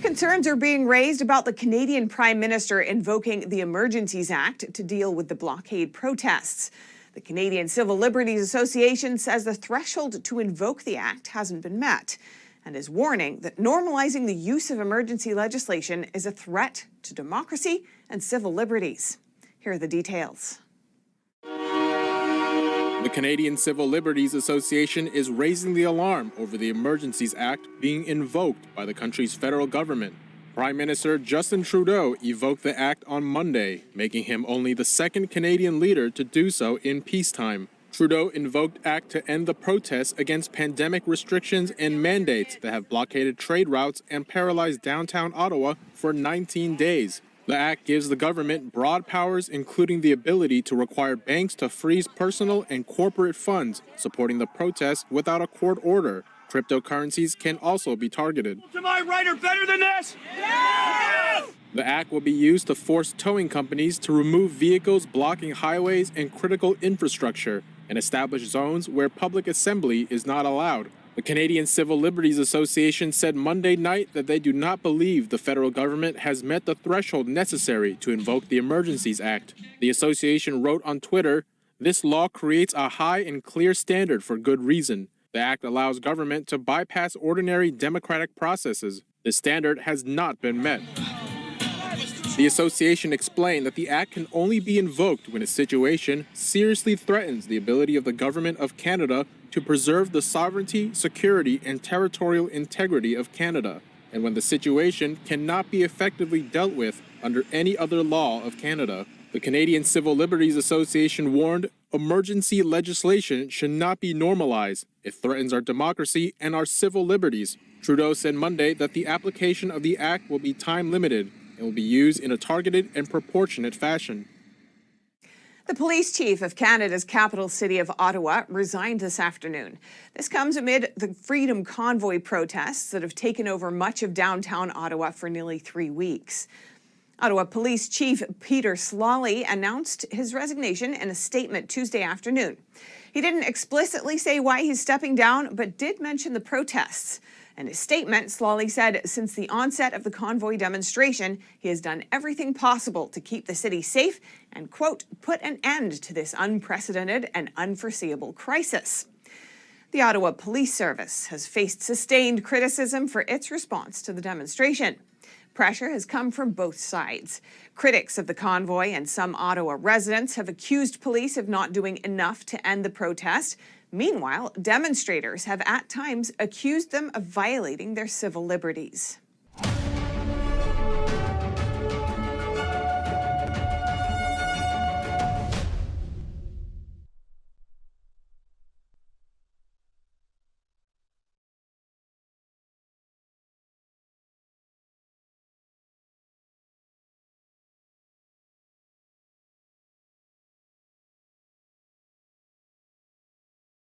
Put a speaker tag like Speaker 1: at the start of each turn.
Speaker 1: Concerns are being raised about the Canadian Prime Minister invoking the Emergencies Act to deal with the blockade protests. The Canadian Civil Liberties Association says the threshold to invoke the act hasn't been met and is warning that normalizing the use of emergency legislation is a threat to democracy and civil liberties. Here are the details.
Speaker 2: The Canadian Civil Liberties Association is raising the alarm over the Emergencies Act being invoked by the country's federal government. Prime Minister Justin Trudeau evoked the act on Monday, making him only the second Canadian leader to do so in peacetime. Trudeau invoked act to end the protests against pandemic restrictions and mandates that have blockaded trade routes and paralyzed downtown Ottawa for 19 days. The act gives the government broad powers, including the ability to require banks to freeze personal and corporate funds supporting the protests without a court order. Cryptocurrencies can also be targeted.
Speaker 3: Am I right or better than this? Yes!
Speaker 2: The act will be used to force towing companies to remove vehicles blocking highways and critical infrastructure and establish zones where public assembly is not allowed. The Canadian Civil Liberties Association said Monday night that they do not believe the federal government has met the threshold necessary to invoke the Emergencies Act. The association wrote on Twitter, "This law creates a high and clear standard for good reason. The act allows government to bypass ordinary democratic processes. The standard has not been met." The association explained that the act can only be invoked when a situation seriously threatens the ability of the government of Canada to preserve the sovereignty, security, and territorial integrity of Canada, and when the situation cannot be effectively dealt with under any other law of Canada. The Canadian Civil Liberties Association warned emergency legislation should not be normalized. It threatens our democracy and our civil liberties. Trudeau said Monday that the application of the act will be time-limited and will be used in a targeted and proportionate fashion.
Speaker 1: The police chief of Canada's capital city of Ottawa resigned this afternoon. This comes amid the Freedom Convoy protests that have taken over much of downtown Ottawa for nearly 3 weeks. Ottawa Police Chief Peter Slawley announced his resignation in a statement Tuesday afternoon. He didn't explicitly say why he's stepping down, but did mention the protests. In his statement, Slawley said since the onset of the convoy demonstration, he has done everything possible to keep the city safe and, quote, put an end to this unprecedented and unforeseeable crisis. The Ottawa Police Service has faced sustained criticism for its response to the demonstration. Pressure has come from both sides. Critics of the convoy and some Ottawa residents have accused police of not doing enough to end the protest. Meanwhile, demonstrators have at times accused them of violating their civil liberties.